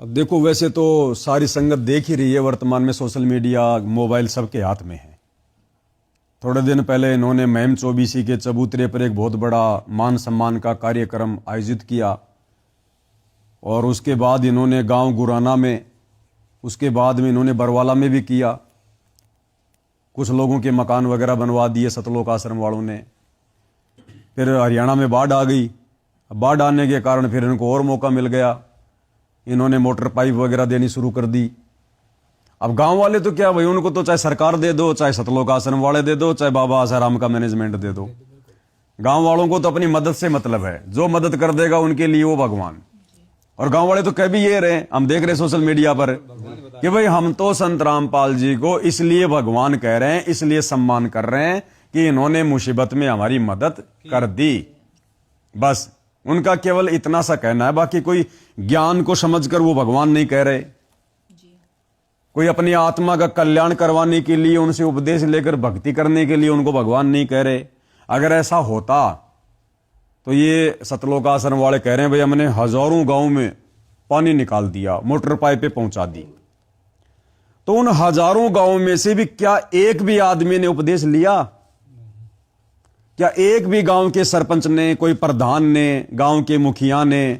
अब देखो, वैसे तो सारी संगत देख ही रही है वर्तमान में, सोशल मीडिया मोबाइल सबके हाथ में है। थोड़े दिन पहले इन्होंने महम चौबीसी के चबूतरे पर एक बहुत बड़ा मान सम्मान का कार्यक्रम आयोजित किया, और उसके बाद इन्होंने गांव गुराना में, उसके बाद में इन्होंने बरवाला में भी किया। कुछ लोगों के मकान वगैरह बनवा दिए सतलोक आश्रम वालों ने। फिर हरियाणा में बाढ़ आ गई। बाढ़ आने के कारण फिर इनको और मौका मिल गया, इन्होंने मोटर पाइप वगैरह देनी शुरू कर दी। अब गांव वाले तो क्या भाई, उनको तो चाहे सरकार दे दो, चाहे सतलोक आश्रम वाले दे दो, चाहे बाबा आसाराम का मैनेजमेंट दे दो, गांव वालों को तो अपनी मदद से मतलब है। जो मदद कर देगा उनके लिए वो भगवान। और गांव वाले तो कह भी ये रहे, हम देख रहे सोशल मीडिया पर कि भाई हम तो संत रामपाल जी को इसलिए भगवान कह रहे हैं, इसलिए सम्मान कर रहे हैं कि इन्होंने मुसीबत में हमारी मदद कर दी। बस उनका केवल इतना सा कहना है, बाकी कोई ज्ञान को समझकर वो भगवान नहीं कह रहे। कोई अपनी आत्मा का कल्याण करवाने के लिए उनसे उपदेश लेकर भक्ति करने के लिए उनको भगवान नहीं कह रहे। अगर ऐसा होता तो ये सतलोक आश्रम वाले कह रहे हैं भाई हमने हजारों गांव में पानी निकाल दिया, मोटर पाइपें पहुंचा दी, तो उन हजारों गांवों में से भी क्या एक भी आदमी ने उपदेश लिया? क्या एक भी गांव के सरपंच ने, कोई प्रधान ने, गांव के मुखिया ने,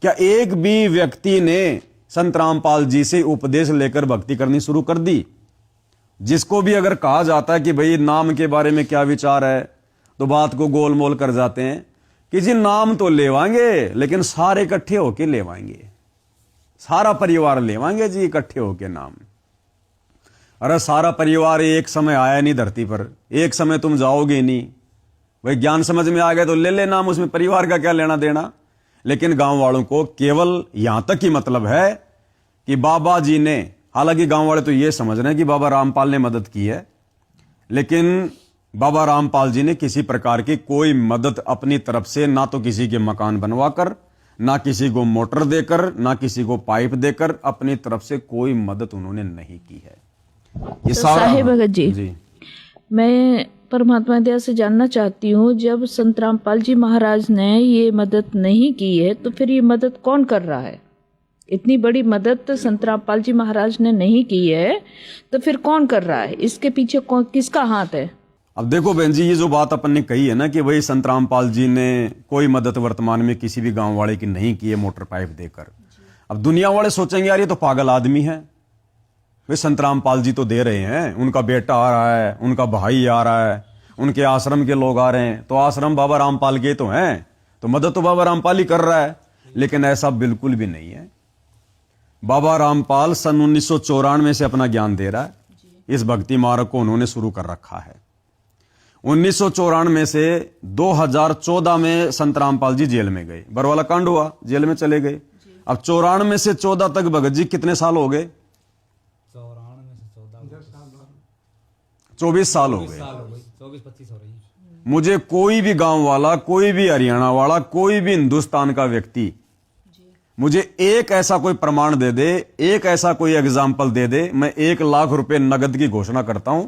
क्या एक भी व्यक्ति ने संत रामपाल जी से उपदेश लेकर भक्ति करनी शुरू कर दी? जिसको भी अगर कहा जाता है कि भाई नाम के बारे में क्या विचार है, तो बात को गोलमोल कर जाते हैं कि जी नाम तो लेवाएंगे, लेकिन सारे इकट्ठे होके लेवाएंगे, सारा परिवार लेवाएंगे जी इकट्ठे होके नाम। अरे सारा परिवार एक समय आया नहीं धरती पर, एक समय तुम जाओगे नहीं भाई। ज्ञान समझ में आ गया तो ले ले नाम, उसमें परिवार का क्या लेना देना। लेकिन गांव वालों को केवल यहां तक ही मतलब है कि बाबा जी ने, हालांकि गांव वाले तो ये समझ रहे हैं कि बाबा रामपाल ने मदद की है, लेकिन बाबा रामपाल जी ने किसी प्रकार की कोई मदद अपनी तरफ से, ना तो किसी के मकान बनवाकर, ना किसी को मोटर देकर, ना किसी को पाइप देकर, अपनी तरफ से कोई मदद उन्होंने नहीं की है। ये तो सारा साहिब भगत जी, जी मैं परमात्मा दया से जानना चाहती हूँ, जब संत रामपाल जी महाराज ने ये मदद नहीं की है तो फिर ये मदद कौन कर रहा है? इतनी बड़ी मदद तो संत रामपाल जी महाराज ने नहीं की है, तो फिर कौन कर रहा है? इसके पीछे किसका हाथ है? अब देखो बहन जी, ये जो बात अपन ने कही है ना कि भाई संत रामपाल जी ने कोई मदद वर्तमान में किसी भी गांव वाले की नहीं की है मोटर पाइप देकर। अब दुनिया वाले सोचेंगे यार ये तो पागल आदमी है, वे संत रामपाल जी तो दे रहे हैं, उनका बेटा आ रहा है, उनका भाई आ रहा है, उनके आश्रम के लोग आ रहे हैं, तो आश्रम बाबा रामपाल के तो हैं, तो मदद तो बाबा रामपाल ही कर रहा है। लेकिन ऐसा बिल्कुल भी नहीं है। बाबा रामपाल सन 1994 से अपना ज्ञान दे रहा है। इस भक्ति मार्ग को उन्होंने शुरू कर रखा है। 1994 से 2014 में संत रामपाल जी जेल में गए, बरवाला कांड हुआ, जेल में चले गए। अब 94 से 14 तक भगत जी कितने साल हो गए? 24 साल हो गए। 24-25 हो रही है। मुझे कोई भी गांव वाला, कोई भी हरियाणा वाला, कोई भी हिंदुस्तान का व्यक्ति मुझे एक ऐसा कोई प्रमाण दे दे, एक ऐसा कोई एग्जाम्पल दे दे, मैं 1 लाख रुपए नगद की घोषणा करता हूं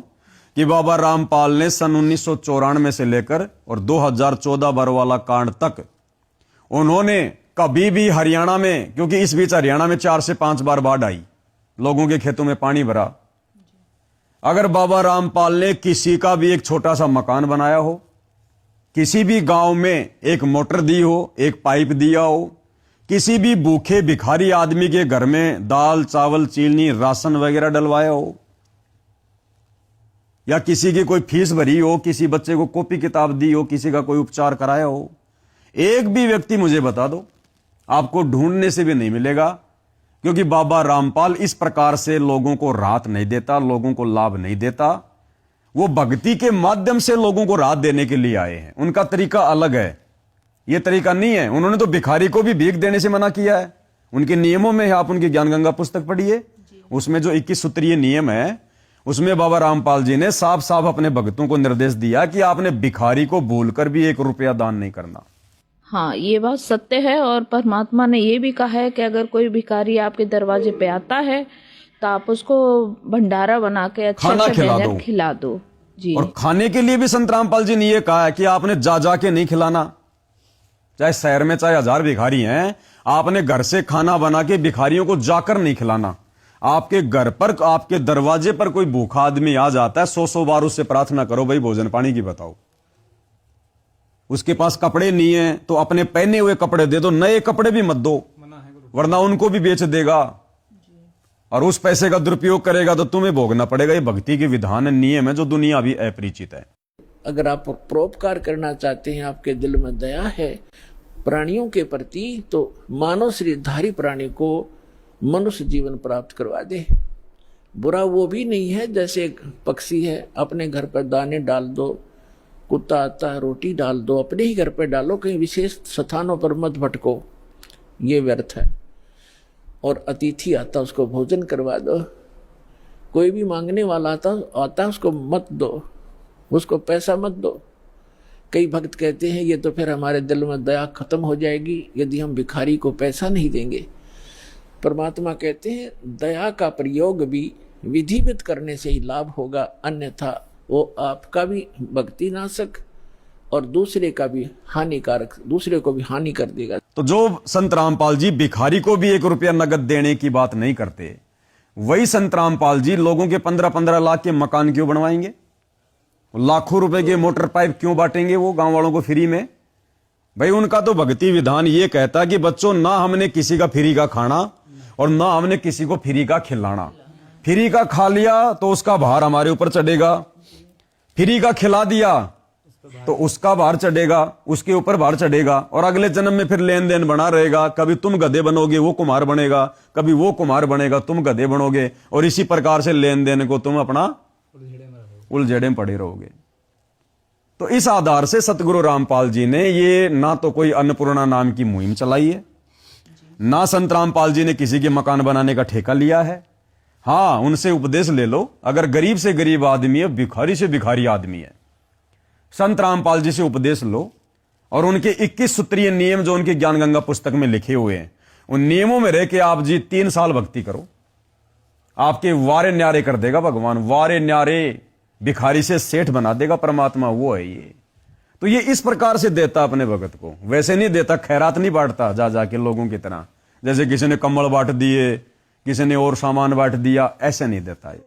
कि बाबा रामपाल ने सन 1994 से लेकर और 2014 बरवाला कांड तक उन्होंने कभी भी हरियाणा में, क्योंकि इस बीच हरियाणा में 4 से 5 बार बाढ़ आई, लोगों के खेतों में पानी भरा, अगर बाबा रामपाल ने किसी का भी एक छोटा सा मकान बनाया हो, किसी भी गांव में एक मोटर दी हो, एक पाइप दिया हो, किसी भी भूखे भिखारी आदमी के घर में दाल चावल चीनी राशन वगैरह डलवाया हो, या किसी की कोई फीस भरी हो, किसी बच्चे को कॉपी किताब दी हो, किसी का कोई उपचार कराया हो, एक भी व्यक्ति मुझे बता दो, आपको ढूंढने से भी नहीं मिलेगा। क्योंकि बाबा रामपाल इस प्रकार से लोगों को राहत नहीं देता, लोगों को लाभ नहीं देता। वो भक्ति के माध्यम से लोगों को राहत देने के लिए आए हैं। उनका तरीका अलग है, ये तरीका नहीं है। उन्होंने तो भिखारी को भी भीख देने से मना किया है, उनके नियमों में है। आप उनकी ज्ञान गंगा पुस्तक पढ़िए, उसमें जो 21 सूत्रीय नियम है, उसमें बाबा रामपाल जी ने साफ साफ अपने भक्तों को निर्देश दिया कि आपने भिखारी को भूलकर भी 1 रुपया दान नहीं करना। हाँ, ये बात सत्य है। और परमात्मा ने ये भी कहा है कि अगर कोई भिखारी आपके दरवाजे पे आता है तो आप उसको भंडारा बना के अच्छा व्यंजन खिला दो जी। और खाने के लिए भी संत रामपाल जी ने ये कहा है कि आपने जा जा के नहीं खिलाना, चाहे शहर में चाहे 1000 भिखारी हैं, आपने घर से खाना बना के भिखारियों को जाकर नहीं खिलाना। आपके घर पर, आपके दरवाजे पर कोई भूखा आदमी आ जाता है, 100 बार उससे प्रार्थना करो, भाई भोजन पानी की बताओ। उसके पास कपड़े नहीं है तो अपने पहने हुए कपड़े दे दो, नए कपड़े भी मत दो, वरना उनको भी बेच देगा और उस पैसे का दुरुपयोग करेगा तो तुम्हें भोगना पड़ेगा। ये भक्ति के विधान नियम है जो दुनिया अभी अपरिचित है। अगर आप परोपकार करना चाहते हैं, आपके दिल में दया है प्राणियों के प्रति, तो मानव शरीरधारी प्राणी को मनुष्य जीवन प्राप्त करवा दे। बुरा वो भी नहीं है जैसे एक पक्षी है, अपने घर पर दाने डाल दो, कुत्ता आता है रोटी डाल दो, अपने ही घर पर डालो, कहीं विशेष स्थानों पर मत भटको, ये व्यर्थ है। और अतिथि आता उसको भोजन करवा दो, कोई भी मांगने वाला आता उसको मत दो, उसको पैसा मत दो। कई भक्त कहते हैं ये तो फिर हमारे दिल में दया खत्म हो जाएगी यदि हम भिखारी को पैसा नहीं देंगे। परमात्मा कहते हैं दया का प्रयोग भी विधिवत करने से ही लाभ होगा, अन्यथा वो आपका भी भक्ति नाशक और दूसरे का भी हानिकारक, दूसरे को भी हानि कर देगा। तो जो संत रामपाल जी भिखारी को भी 1 रुपया नगद देने की बात नहीं करते, वही संत रामपाल जी लोगों के 15-15 लाख के मकान क्यों बनवाएंगे, लाखों रुपए के मोटर पाइप क्यों बांटेंगे वो गांव वालों को फ्री में। भाई उनका तो भक्ति विधान ये कहता कि बच्चों, ना हमने किसी का फ्री का खाना और ना हमने किसी को फ्री का खिलाना। फ्री का खा लिया तो उसका भार हमारे ऊपर चढ़ेगा, फ्री का खिला दिया तो उसका भार चढ़ेगा, उसके ऊपर भार चढ़ेगा, और अगले जन्म में फिर लेन देन बना रहेगा। कभी तुम गधे बनोगे वो कुम्हार बनेगा, कभी वो कुम्हार बनेगा तुम गधे बनोगे, और इसी प्रकार से लेन देन को तुम अपना उलझेड़े में पड़े रहोगे। तो इस आधार से सतगुरु रामपाल जी ने ये ना तो कोई अन्नपूर्णा नाम की मुहिम चलाई है, ना संत रामपाल जी ने किसी के मकान बनाने का ठेका लिया है। हाँ, उनसे उपदेश ले लो, अगर गरीब से गरीब आदमी है, भिखारी से भिखारी आदमी है, संत रामपाल जी से उपदेश लो और उनके 21 सूत्रीय नियम जो उनके ज्ञान गंगा पुस्तक में लिखे हुए हैं, उन नियमों में रह के आप जी 3 साल भक्ति करो, आपके वारे न्यारे कर देगा भगवान। वारे न्यारे भिखारी से सेठ बना देगा परमात्मा, वो है ये। तो ये इस प्रकार से देता अपने भगत को, वैसे नहीं देता, खैरात नहीं बांटता जा जाके लोगों की तरह, जैसे किसी ने कम्बल बांट दिए, किसी ने और सामान बांट दिया, ऐसे नहीं देता है।